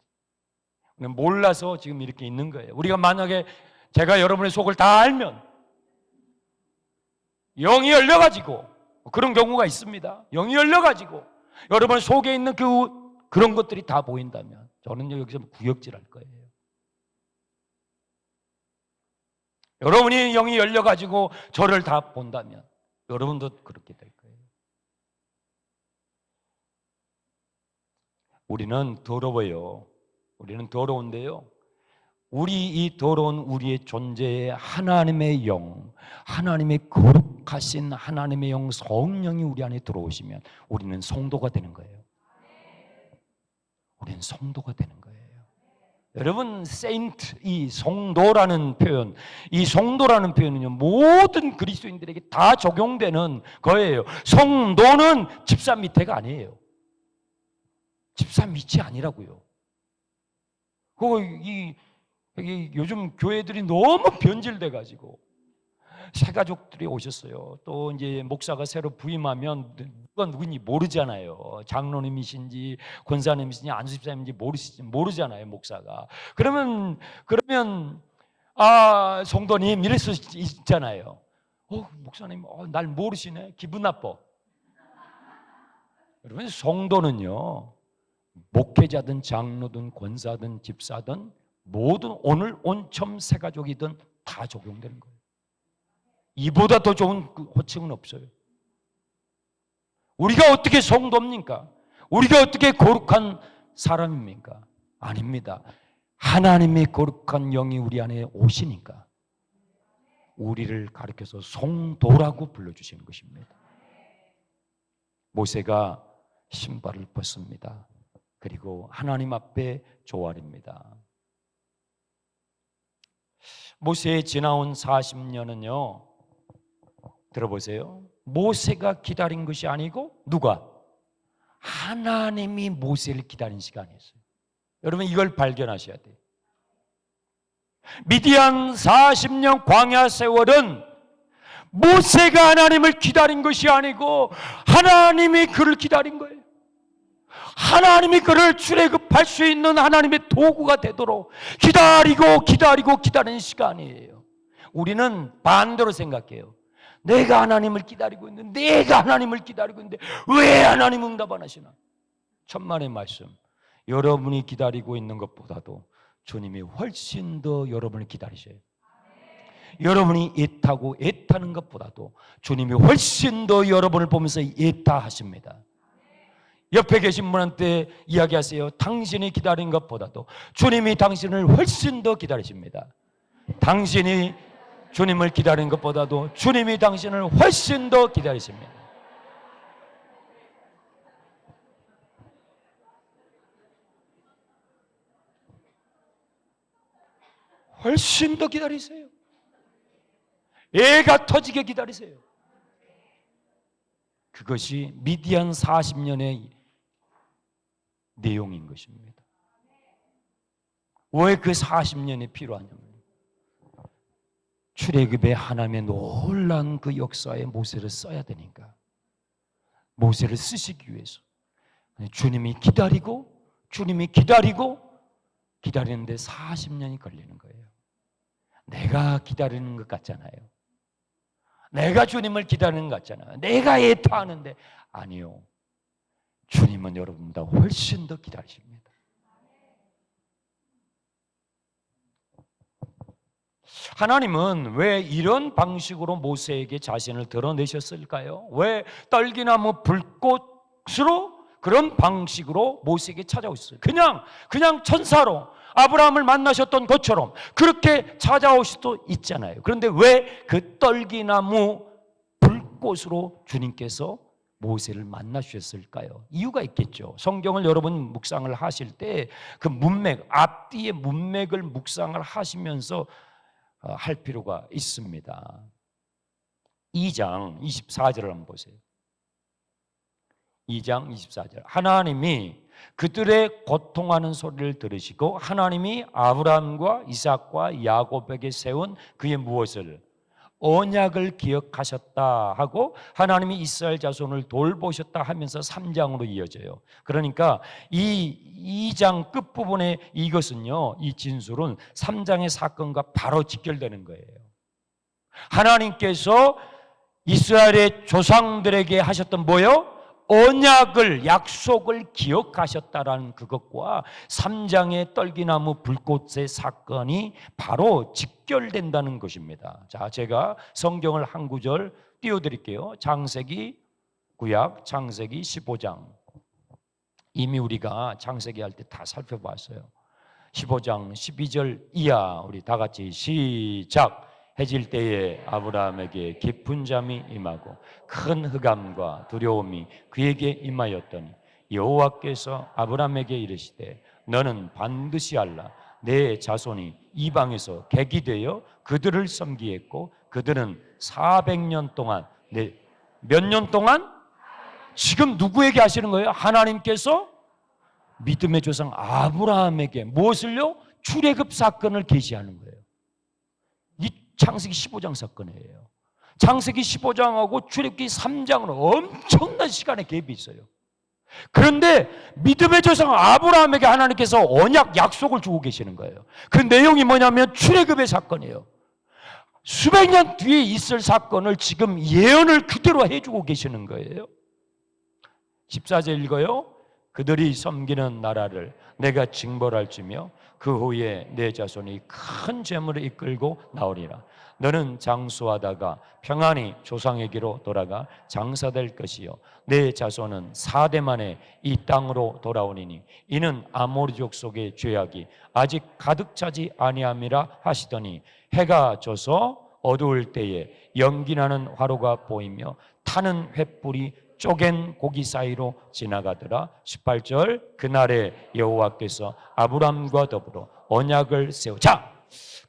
Speaker 1: 몰라서 지금 이렇게 있는 거예요. 우리가 만약에 제가 여러분의 속을 다 알면, 영이 열려가지고, 그런 경우가 있습니다. 영이 열려가지고 여러분 속에 있는 그런 것들이 다 보인다면 저는 여기서 구역질할 거예요. 여러분이 영이 열려가지고 저를 다 본다면 여러분도 그렇게 될 거예요. 우리는 더러워요. 우리는 더러운데요, 우리 이 더러운 우리의 존재에 하나님의 영, 하나님의 거룩하신 하나님의 영 성령이 우리 안에 들어오시면 우리는 성도가 되는 거예요. 우리는 성도가 되는 거예요. 여러분, 세인트, 이 성도라는 표현, 이 성도라는 표현은요, 모든 그리스도인들에게 다 적용되는 거예요. 성도는 집사 밑에가 아니에요. 집사 밑이 아니라고요. 요즘 교회들이 너무 변질돼가지고 새가족들이 오셨어요. 또 이제 목사가 새로 부임하면 누가 누군지 모르잖아요. 장로님이신지 권사님이신지 안수집사님인지 모르잖아요, 목사가. 그러면 성도님 이럴 수 있잖아요. 목사님 날 모르시네. 기분 나빠. 여러분, 성도는요, 목회자든 장로든 권사든 집사든 모든 오늘 온첨 새가족이든 다 적용되는 거예요. 이보다 더 좋은 호칭은 없어요. 우리가 어떻게 성도입니까? 우리가 어떻게 거룩한 사람입니까? 아닙니다. 하나님의 거룩한 영이 우리 안에 오시니까 우리를 가르쳐서 성도라고 불러주시는 것입니다. 모세가 신발을 벗습니다. 그리고 하나님 앞에 조아립니다. 모세의 지나온 40년은요, 들어보세요. 모세가 기다린 것이 아니고 누가? 하나님이 모세를 기다린 시간이었어요. 여러분, 이걸 발견하셔야 돼요. 미디안 40년 광야 세월은 모세가 하나님을 기다린 것이 아니고 하나님이 그를 기다린 거예요. 하나님이 그를 출애굽할 수 있는 하나님의 도구가 되도록 기다리는 시간이에요. 우리는 반대로 생각해요. 내가 하나님을 기다리고 있는데 왜 하나님 응답 안 하시나? 천만의 말씀. 여러분이 기다리고 있는 것보다도 주님이 훨씬 더 여러분을 기다리셔요. 여러분이 애타는 것보다도 주님이 훨씬 더 여러분을 보면서 애타하십니다. 옆에 계신 분한테 이야기하세요. 당신이 기다린 것보다도 주님이 당신을 훨씬 더 기다리십니다. 당신이 주님을 기다린 것보다도 주님이 당신을 훨씬 더 기다리십니다. 훨씬 더 기다리세요. 애가 터지게 기다리세요. 그것이 미디안 40년의 내용인 것입니다. 왜 그 40년이 필요하냐면 출애굽의 하나님의 놀라운 그 역사에 모세를 써야 되니까, 모세를 쓰시기 위해서 주님이 기다리는데 40년이 걸리는 거예요. 내가 기다리는 것 같잖아요. 내가 주님을 기다리는 것 같잖아요. 내가 애타하는데 아니요. 주님은 여러분보다 훨씬 더 기다리십니다. 하나님은 왜 이런 방식으로 모세에게 자신을 드러내셨을까요? 왜 떨기나무 불꽃으로 그런 방식으로 모세에게 찾아오셨어요? 그냥 천사로 아브라함을 만나셨던 것처럼 그렇게 찾아오실 수도 있잖아요. 그런데 왜 그 떨기나무 불꽃으로 주님께서 모세를 만나주셨을까요? 이유가 있겠죠. 성경을 여러분 묵상을 하실 때 그 문맥, 앞뒤의 문맥을 묵상을 하시면서 할 필요가 있습니다. 2장 24절을 한번 보세요. 2장 24절. 하나님이 그들의 고통하는 소리를 들으시고 하나님이 아브라함과 이삭과 야곱에게 세운 그의 무엇을? 언약을 기억하셨다 하고 하나님이 이스라엘 자손을 돌보셨다 하면서 3장으로 이어져요. 그러니까 이 2장 끝부분에 이것은요, 이 진술은 3장의 사건과 바로 직결되는 거예요. 하나님께서 이스라엘의 조상들에게 하셨던 뭐요? 언약을, 약속을 기억하셨다라는 그것과 3장의 떨기나무 불꽃의 사건이 바로 직결된다는 것입니다. 자, 제가 성경을 한 구절 띄워드릴게요. 창세기 구약 창세기 15장. 이미 우리가 창세기 할 때 다 살펴봤어요. 15장 12절 이하 우리 다 같이 시작. 해질 때에 아브라함에게 깊은 잠이 임하고 큰 흑암과 두려움이 그에게 임하였더니 여호와께서 아브라함에게 이르시되 너는 반드시 알라 내 자손이 이방에서 객이 되어 그들을 섬기했고 그들은 400년 동안 몇 년 동안? 지금 누구에게 하시는 거예요? 하나님께서 믿음의 조상 아브라함에게 무엇을요? 출애굽 사건을 계시하는 거예요. 이 창세기 15장 사건이에요. 창세기 15장하고 출애굽기 3장은 엄청난 시간의 갭이 있어요. 그런데 믿음의 조상 아브라함에게 하나님께서 언약 약속을 주고 계시는 거예요. 그 내용이 뭐냐면 출애굽의 사건이에요. 수백 년 뒤에 있을 사건을 지금 예언을 그대로 해주고 계시는 거예요. 14절 읽어요. 그들이 섬기는 나라를 내가 징벌할지며 그 후에 내 자손이 큰 재물을 이끌고 나오리라. 너는 장수하다가 평안히 조상에게로 돌아가 장사될 것이요 내 자손은 4대 만에 이 땅으로 돌아오니니 이는 아모리족 속의 죄악이 아직 가득 차지 아니함이라 하시더니 해가 져서 어두울 때에 연기나는 화로가 보이며 타는 횃불이 쪼갠 고기 사이로 지나가더라. 18절 그날에 여호와께서 아브람과 더불어 언약을 세워. 자,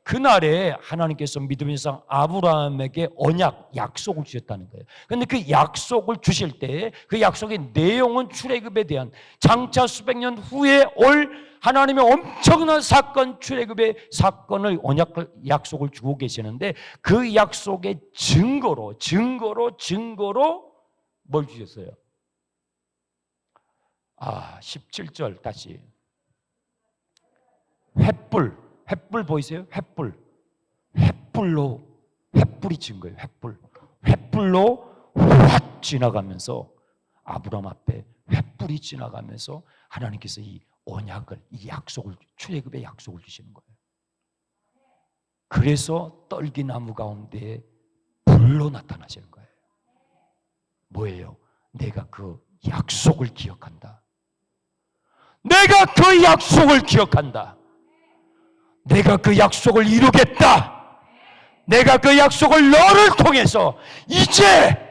Speaker 1: 그날에 하나님께서 믿음의 조상 아브라함에게 언약 약속을 주셨다는 거예요. 그런데 그 약속을 주실 때 그 약속의 내용은 출애굽에 대한 장차 수백 년 후에 올 하나님의 엄청난 사건, 출애굽의 사건을 언약을 약속을 주고 계시는데 그 약속의 증거로 뭘 주셨어요? 17절 다시. 횃불 보이세요? 횃불이 증거예요. 횃불로 확 지나가면서 아브라함 앞에 횃불이 지나가면서 하나님께서 이 언약을, 이 약속을, 출애굽의 약속을 주시는 거예요. 그래서 떨기나무 가운데 불로 나타나시는 거예요. 뭐예요? 내가 그 약속을 기억한다. 내가 그 약속을 기억한다. 내가 그 약속을 이루겠다. 내가 그 약속을 너를 통해서 이제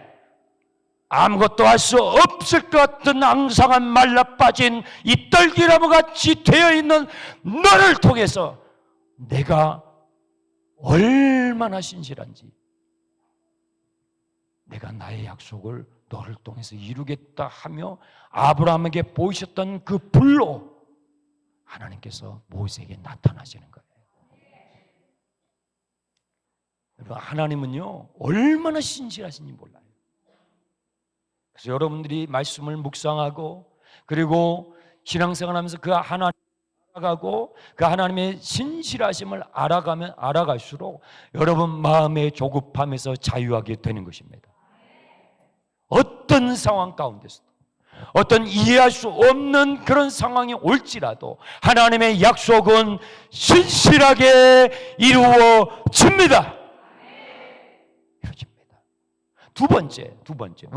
Speaker 1: 아무것도 할 수 없을 것 같은 앙상한 말라빠진 이 떨기나무 같이 되어 있는 너를 통해서 내가 얼마나 신실한지 내가 나의 약속을 너를 통해서 이루겠다 하며 아브라함에게 보이셨던 그 불로 하나님께서 모세에게 나타나시는 거예요. 여러분, 하나님은요 얼마나 신실하신지 몰라요. 그래서 여러분들이 말씀을 묵상하고 그리고 신앙생활하면서 그 하나님 알아가고 그 하나님의 신실하심을 알아가면 알아갈수록 여러분 마음의 조급함에서 자유하게 되는 것입니다. 어떤 상황 가운데서도 어떤 이해할 수 없는 그런 상황이 올지라도 하나님의 약속은 신실하게 이루어집니다. 이루어집니다. 두 번째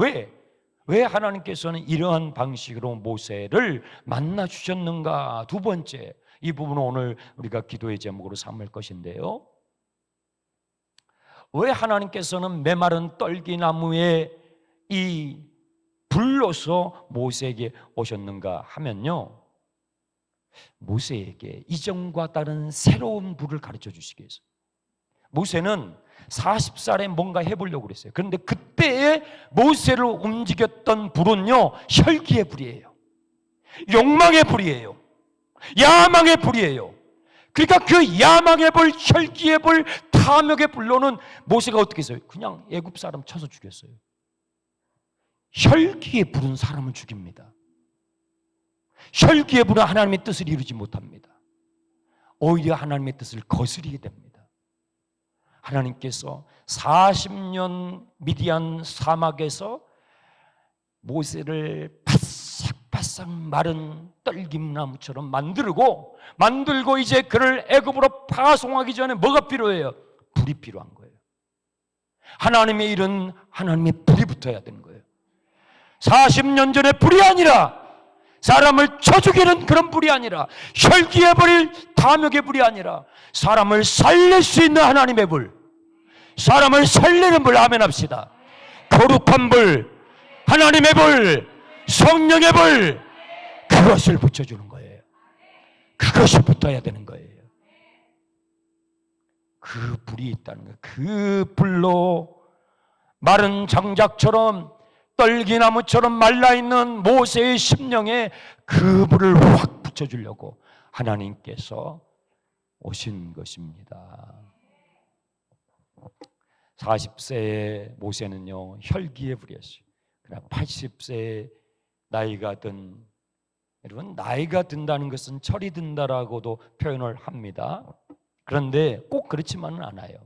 Speaker 1: 왜 하나님께서는 이러한 방식으로 모세를 만나 주셨는가? 두 번째, 이 부분은 오늘 우리가 기도의 제목으로 삼을 것인데요. 왜 하나님께서는 메마른 떨기나무에 이 불로서 모세에게 오셨는가 하면요, 모세에게 이전과 다른 새로운 불을 가르쳐 주시기 위해서. 모세는 40살에 뭔가 해보려고 그랬어요. 그런데 그때의 모세를 움직였던 불은요, 혈기의 불이에요. 욕망의 불이에요. 야망의 불이에요. 그러니까 그 야망의 불, 혈기의 불, 탐욕의 불로는 모세가 어떻게 했어요? 그냥 애굽 사람 쳐서 죽였어요. 혈기에 부른 사람을 죽입니다. 혈기에 부른 하나님의 뜻을 이루지 못합니다. 오히려 하나님의 뜻을 거스리게 됩니다. 하나님께서 40년 미디안 사막에서 모세를 바싹바싹 마른 떨김나무처럼 만들고 이제 그를 애굽으로 파송하기 전에 뭐가 필요해요? 불이 필요한 거예요. 하나님의 일은 하나님의 불이 붙어야 되는 거예요. 40년 전에 불이 아니라, 사람을 쳐 죽이는 그런 불이 아니라, 혈기의 불, 탐욕의 불이 아니라 사람을 살릴 수 있는 하나님의 불, 사람을 살리는 불. 아멘 합시다. 거룩한 불, 하나님의 불, 성령의 불, 그것을 붙여주는 거예요. 그것이 붙어야 되는 거예요. 그 불이 있다는 거예요. 그 불로 마른 장작처럼, 떨기나무처럼 말라있는 모세의 심령에 그 불을 확 붙여주려고 하나님께서 오신 것입니다. 40세의 모세는요, 혈기의 불이었어요. 그러나 80세의 나이가 든, 여러분, 나이가 든다는 것은 철이 든다라고도 표현을 합니다. 그런데 꼭 그렇지만은 않아요.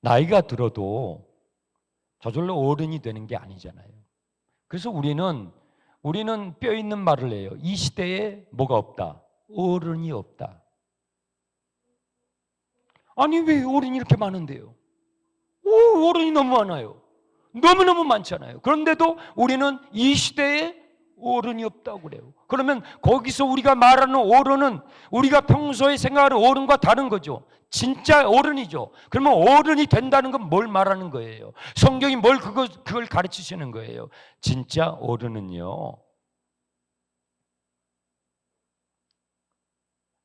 Speaker 1: 나이가 들어도 저절로 어른이 되는 게 아니잖아요. 그래서 우리는 뼈 있는 말을 해요. 이 시대에 뭐가 없다? 어른이 없다. 아니, 왜 어른이 이렇게 많은데요? 어른이 너무 많아요. 너무너무 많잖아요. 그런데도 우리는 이 시대에 어른이 없다고 그래요. 그러면 거기서 우리가 말하는 어른은 우리가 평소에 생각하는 어른과 다른 거죠. 진짜 어른이죠. 그러면 어른이 된다는 건 뭘 말하는 거예요? 성경이 그걸 가르치시는 거예요. 진짜 어른은요,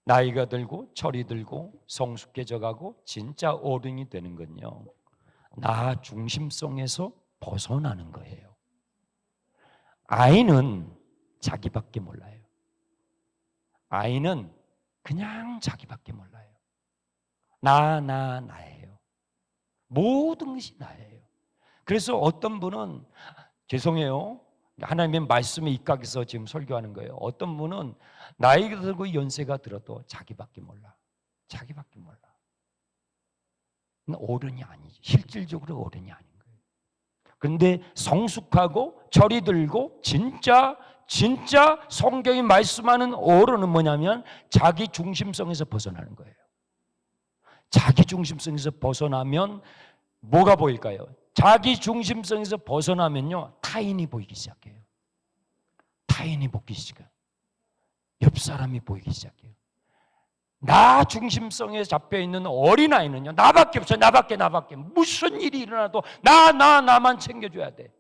Speaker 1: 나이가 들고 철이 들고 성숙해져 가고 진짜 어른이 되는 건요, 나 중심성에서 벗어나는 거예요. 아이는 자기밖에 몰라요. 아이는 그냥 자기밖에 몰라요. 나예요. 모든 것이 나예요. 그래서 어떤 분은, 죄송해요, 하나님의 말씀에 입각해서 지금 설교하는 거예요. 어떤 분은 나이가 들고 연세가 들어도 자기밖에 몰라. 자기밖에 몰라. 어른이 아니지. 실질적으로 어른이 아닌 거예요. 그런데 성숙하고 철이 들고 진짜 성경이 말씀하는 어른은 뭐냐면 자기 중심성에서 벗어나는 거예요. 자기 중심성에서 벗어나면 뭐가 보일까요? 자기 중심성에서 벗어나면요, 타인이 보이기 시작해요. 타인이 보기 시작해요. 옆 사람이 보이기 시작해요. 나 중심성에 잡혀있는 어린아이는요, 나밖에 없어요. 나밖에. 무슨 일이 일어나도 나만 챙겨줘야 돼.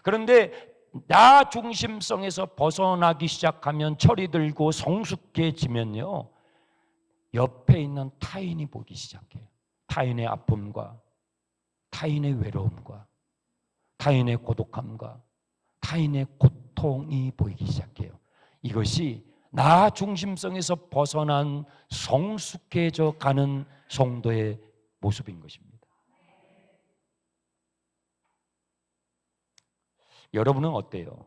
Speaker 1: 그런데 나 중심성에서 벗어나기 시작하면, 철이 들고 성숙해지면요, 옆에 있는 타인이 보기 시작해요. 타인의 아픔과 타인의 외로움과 타인의 고독함과 타인의 고통이 보이기 시작해요. 이것이 나 중심성에서 벗어난 성숙해져 가는 성도의 모습인 것입니다. 여러분은 어때요?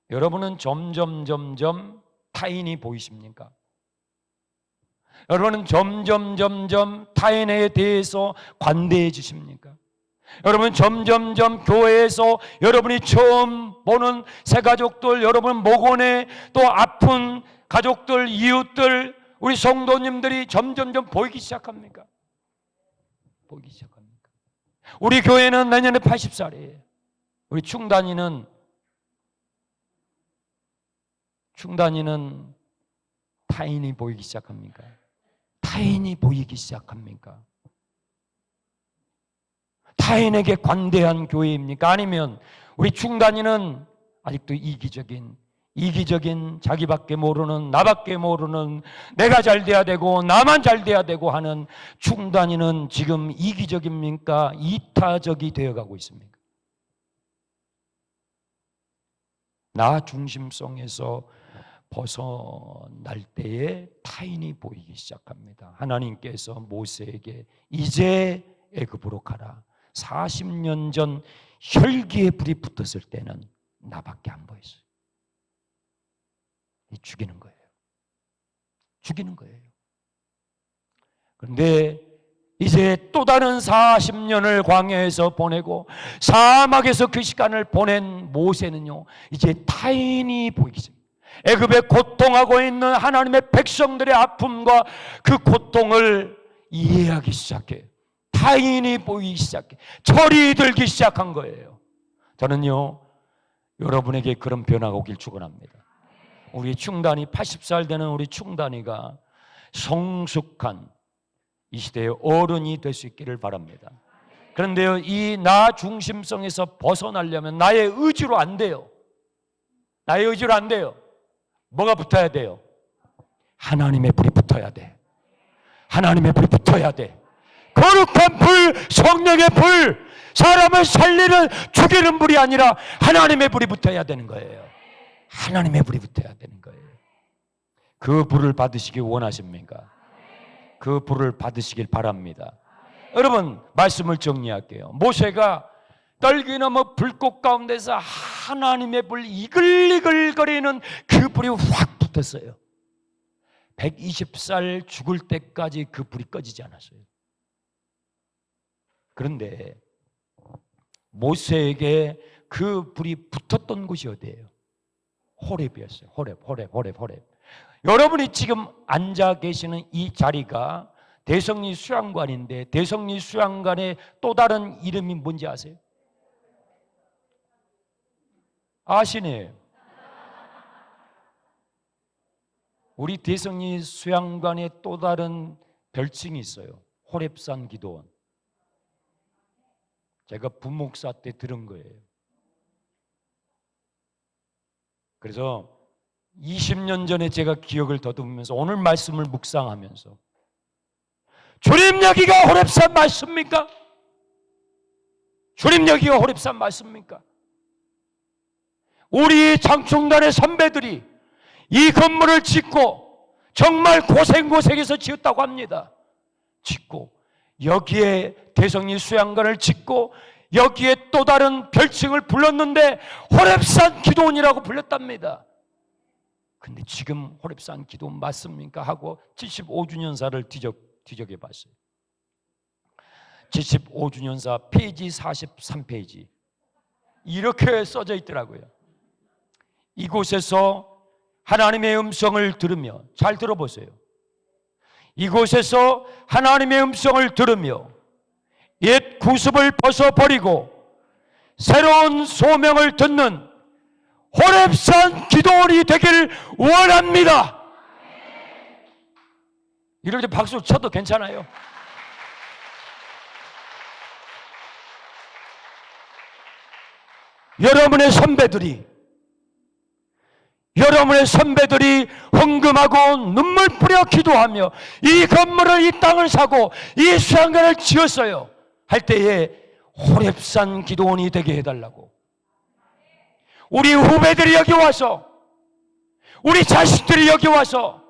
Speaker 1: 여러분은 점점 타인이 보이십니까? 여러분은 점점 타인에 대해서 관대해지십니까? 여러분 점점 교회에서 여러분이 처음 보는 새 가족들, 여러분 목원에 또 아픈 가족들, 이웃들, 우리 성도님들이 점점 보이기 시작합니까? 보이기 시작합니까? 우리 교회는 내년에 80살이에요. 우리 충단이는 타인이 보이기 시작합니까? 타인이 보이기 시작합니까? 타인에게 관대한 교회입니까? 아니면 우리 충단이는 아직도 이기적인 이기적인, 자기밖에 모르는, 나밖에 모르는, 내가 잘 돼야 되고 나만 잘 돼야 되고 하는 충단이는 지금 이기적입니까? 이타적이 되어가고 있습니까? 나 중심성에서 벗어날 때에 타인이 보이기 시작합니다. 하나님께서 모세에게 이제 애굽으로 가라. 40년 전 혈기의 불이 붙었을 때는 나밖에 안 보였어요. 죽이는 거예요. 죽이는 거예요. 그런데 이제 또 다른 40년을 광야에서 보내고 사막에서 그 시간을 보낸 모세는요, 이제 타인이 보이기 시작해요. 애굽에 고통하고 있는 하나님의 백성들의 아픔과 그 고통을 이해하기 시작해요. 타인이 보이기 시작해. 철이 들기 시작한 거예요. 저는요, 여러분에게 그런 변화가 오길 축원합니다. 우리 충단이 80살 되는 우리 충단이가 성숙한 이 시대의 어른이 될 수 있기를 바랍니다. 그런데요, 이 나 중심성에서 벗어나려면 나의 의지로 안 돼요. 나의 의지로 안 돼요. 뭐가 붙어야 돼요? 하나님의 불이 붙어야 돼. 하나님의 불이 붙어야 돼. 거룩한 불, 성령의 불, 사람을 살리는 죽이는 불이 아니라 하나님의 불이 붙어야 되는 거예요. 하나님의 불이 붙어야 되는 거예요. 그 불을 받으시길 원하십니까? 그 불을 받으시길 바랍니다. 여러분, 말씀을 정리할게요. 모세가 떨기 넘어 불꽃 가운데서 하나님의 불 이글이글거리는 그 불이 확 붙었어요. 120살 죽을 때까지 그 불이 꺼지지 않았어요. 그런데 모세에게 그 불이 붙었던 곳이 어디예요? 호렙이었어요. 호렙. 여러분이 지금 앉아 계시는 이 자리가 대성리 수양관인데 대성리 수양관의 또 다른 이름이 뭔지 아세요? 아시네요. 우리 대성리 수양관의 또 다른 별칭이 있어요. 호렙산 기도원. 제가 부목사 때 들은 거예요. 그래서 20년 전에 제가 기억을 더듬으면서 오늘 말씀을 묵상하면서 주님 여기가 호렙산 맞습니까? 주님 여기가 호렙산 맞습니까? 우리 장충단의 선배들이 이 건물을 짓고 정말 고생해서 지었다고 합니다. 짓고 여기에 대성리 수양관을 짓고 여기에 또 다른 별칭을 불렀는데 호렙산 기도원이라고 불렸답니다. 근데 지금 호렙산 기도원 맞습니까? 하고 75주년사를 뒤적여 봤어요. 75주년사 페이지 43페이지 이렇게 써져 있더라고요. 이곳에서 하나님의 음성을 들으며, 잘 들어보세요. 이곳에서 하나님의 음성을 들으며 옛 구습을 벗어버리고 새로운 소명을 듣는 호렙산 기도원이 되기를 원합니다. 이렇게 박수 쳐도 괜찮아요. 여러분의 선배들이 헌금하고 눈물 뿌려 기도하며 이 건물을, 이 땅을 사고 이 수양관을 지었어요. 할 때에 호렙산 기도원이 되게 해달라고. 우리 후배들이 여기 와서, 우리 자식들이 여기 와서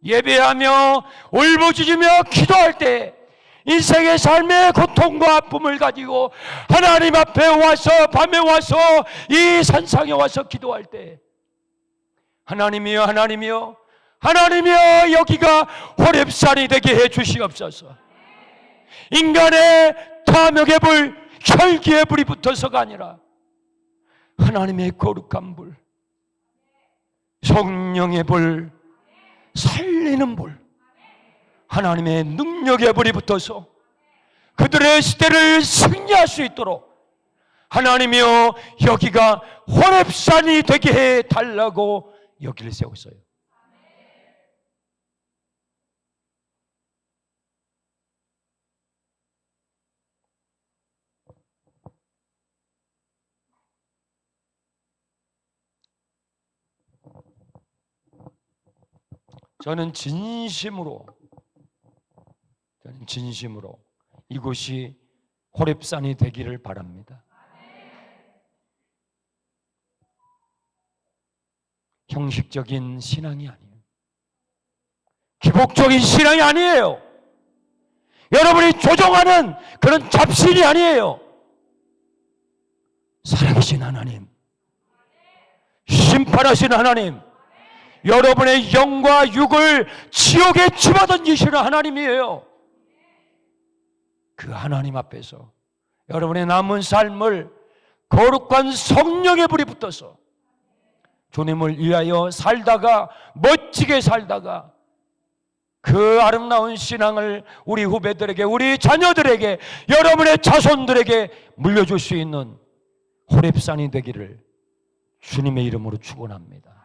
Speaker 1: 예배하며 울부짖으며 기도할 때 인생의 삶의 고통과 아픔을 가지고 하나님 앞에 와서, 밤에 와서, 이 산상에 와서 기도할 때 하나님이여, 하나님이여, 하나님이여, 여기가 호렙산이 되게 해 주시옵소서. 인간의 탐욕의 불, 혈기의 불이 붙어서가 아니라 하나님의 거룩한 불, 성령의 불, 살리는 불, 하나님의 능력의 불이 붙어서 그들의 시대를 승리할 수 있도록 하나님이여, 여기가 호렙산이 되게 해달라고 여기를 세웠어요. 저는 진심으로 이곳이 호렙산이 되기를 바랍니다. 형식적인 신앙이 아니에요. 기복적인 신앙이 아니에요. 여러분이 조종하는 그런 잡신이 아니에요. 살아계신 하나님, 심판하신 하나님, 여러분의 영과 육을 지옥에 집어던지시는 하나님이에요. 그 하나님 앞에서 여러분의 남은 삶을 거룩한 성령의 불이 붙어서 주님을 위하여 살다가, 멋지게 살다가, 그 아름다운 신앙을 우리 후배들에게, 우리 자녀들에게, 여러분의 자손들에게 물려줄 수 있는 호렙산이 되기를 주님의 이름으로 축원합니다.